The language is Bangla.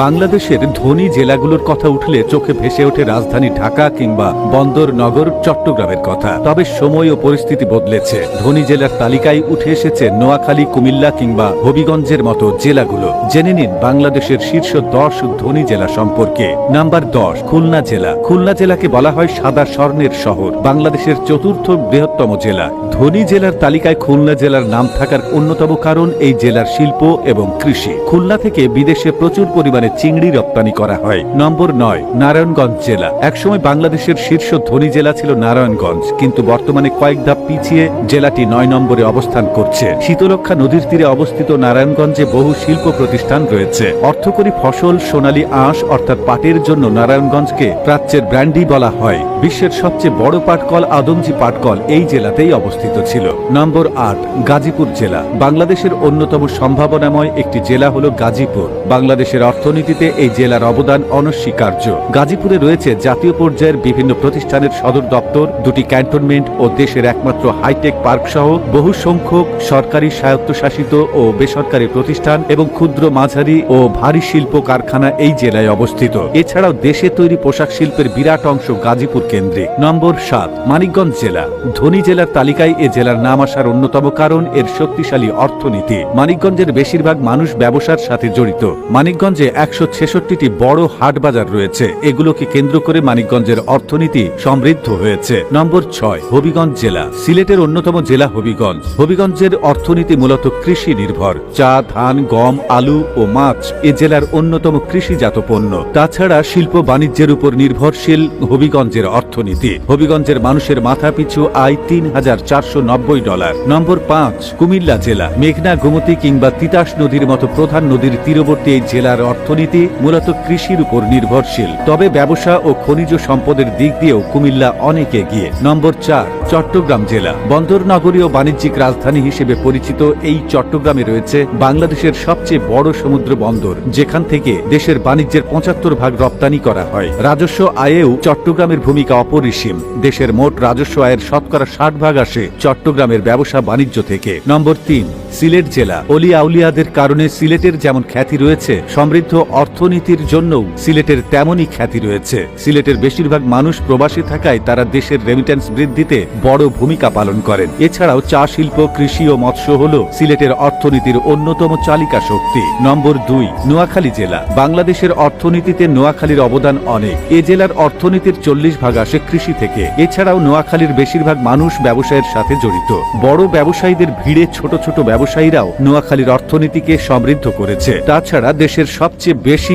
বাংলাদেশের ধনী জেলাগুলোর কথা উঠলে চোখে ভেসে ওঠে রাজধানী ঢাকা কিংবা বন্দর নগর চট্টগ্রামের কথা। তবে সময় ও পরিস্থিতি বদলেছে। ধনী জেলার তালিকায় উঠে এসেছে নোয়াখালী, কুমিল্লা কিংবা হবিগঞ্জের মতো জেলাগুলো। জেনে নিন বাংলাদেশের শীর্ষ 10 ধনী জেলা সম্পর্কে। নাম্বার 10, খুলনা জেলা। খুলনা জেলাকে বলা হয় সাদা স্বর্ণের শহর, বাংলাদেশের চতুর্থ বৃহত্তম জেলা। ধনী জেলার তালিকায় খুলনা জেলার নাম থাকার অন্যতম কারণ এই জেলার শিল্প এবং কৃষি। খুলনা থেকে বিদেশে প্রচুর পরিমাণে চিংড়ি রপ্তানি করা হয়। নম্বর 9, নারায়ণগঞ্জ জেলা। একসময় বাংলাদেশের শীর্ষ ধনী জেলা ছিল নারায়ণগঞ্জ, কিন্তু বর্তমানে কয়েক ধাপ পিছিয়ে জেলাটি 9 নম্বরে অবস্থান করছে। শীতলক্ষ্যা নদীর তীরে অবস্থিত নারায়ণগঞ্জে বহু শিল্প প্রতিষ্ঠান রয়েছে। অর্থকরী ফসল সোনালী আঁশ অর্থাৎ পাটের জন্য নারায়ণগঞ্জকে প্রাচ্যের ব্র্যান্ডি বলা হয়। বিশ্বের সবচেয়ে বড় পাটকল আদমজী পাটকল এই জেলাতেই অবস্থিত ছিল। নম্বর 8, গাজীপুর জেলা। বাংলাদেশের অন্যতম সম্ভাবনাময় একটি জেলা হল গাজীপুর। বাংলাদেশের অর্থনীতিতে এই জেলার অবদান অনস্বীকার্য। গাজীপুরে রয়েছে জাতীয় পর্যায়ের বিভিন্ন প্রতিষ্ঠানের সদর দপ্তর, 2টি ক্যান্টনমেন্ট ও দেশের একমাত্র হাইটেক পার্ক সহ বহু সংখ্যক সরকারি, স্বায়ত্তশাসিত ও বেসরকারি প্রতিষ্ঠান এবং ক্ষুদ্র, মাঝারি ও ভারী শিল্প কারখানা এই জেলায় অবস্থিত। এছাড়াও দেশে তৈরি পোশাক শিল্পের বিরাট অংশ গাজীপুর কেন্দ্রিক। নম্বর 7, মানিকগঞ্জ জেলা। ধনী জেলার তালিকায় এ জেলার নাম আসার অন্যতম কারণ এর শক্তিশালী অর্থনীতি। মানিকগঞ্জের বেশিরভাগ মানুষ ব্যবসার সাথে জড়িত। মানিকগঞ্জে 166টি বড় হাট বাজার রয়েছে। এগুলোকে কেন্দ্র করে মানিকগঞ্জের অর্থনীতি সমৃদ্ধ হয়েছে। নম্বর 6, হবিগঞ্জ জেলা। সিলেটের অন্যতম জেলা হবিগঞ্জ। হবিগঞ্জের অর্থনীতি মূলত কৃষি নির্ভর। চা, ধান, গম, আলু ও মাছ এ জেলার অন্যতম কৃষিজাত পণ্য। তাছাড়া শিল্প বাণিজ্যের উপর নির্ভরশীল হবিগঞ্জের অর্থনীতি। হবিগঞ্জের মানুষের মাথা পিছু আয় $3,490। নম্বর 5, কুমিল্লা জেলা। মেঘনা, গোমতী কিংবা তিতাস নদীর মতো প্রধান নদীর তীরবর্তী এই জেলার অর্থনীতি মূলত কৃষির উপর নির্ভরশীল। তবে ব্যবসা ও খনিজ সম্পদের দিক দিয়েও কুমিল্লা অনেক এগিয়ে। নম্বর 4, চট্টগ্রাম জেলা। বন্দর নগরী ও বাণিজ্যিক রাজধানী হিসেবে পরিচিত এই চট্টগ্রামে রয়েছে বাংলাদেশের সবচেয়ে বড় সমুদ্র বন্দর, যেখান থেকে দেশের বাণিজ্যের 75% রপ্তানি করা হয়। রাজস্ব আয়েও চট্টগ্রামের ভূমিকা অপরিসীম। দেশের মোট রাজস্ব আয়ের শতকরা 60% আসে চট্টগ্রামের ব্যবসা বাণিজ্য থেকে। নম্বর 3, সিলেট জেলা। অলি আউলিয়াদের কারণে সিলেটের যেমন খ্যাতি রয়েছে, সমৃদ্ধ অর্থনীতির জন্যও সিলেটের তেমনই খ্যাতি রয়েছে। সিলেটের বেশিরভাগ মানুষ প্রবাসী থাকায় তারা দেশের রেমিটেন্স বৃদ্ধিতে বড় ভূমিকা পালন করেন। এছাড়াও চা শিল্প, কৃষি ও মৎস্য হল সিলেটের অর্থনীতির অন্যতম চালিকা শক্তি। নম্বর 2, নোয়াখালী জেলা। বাংলাদেশের অর্থনীতিতে নোয়াখালীর অবদান অনেক। এ জেলার অর্থনীতির 40% আসে কৃষি থেকে। এছাড়াও নোয়াখালীর বেশিরভাগ মানুষ ব্যবসায়ের সাথে জড়িত। বড় ব্যবসায়ীদের ভিড়ে ছোট ছোট ব্যবসায়ীরাও নোয়াখালীর অর্থনীতিকে সমৃদ্ধ করেছে। তাছাড়া দেশের সবচেয়ে বেশি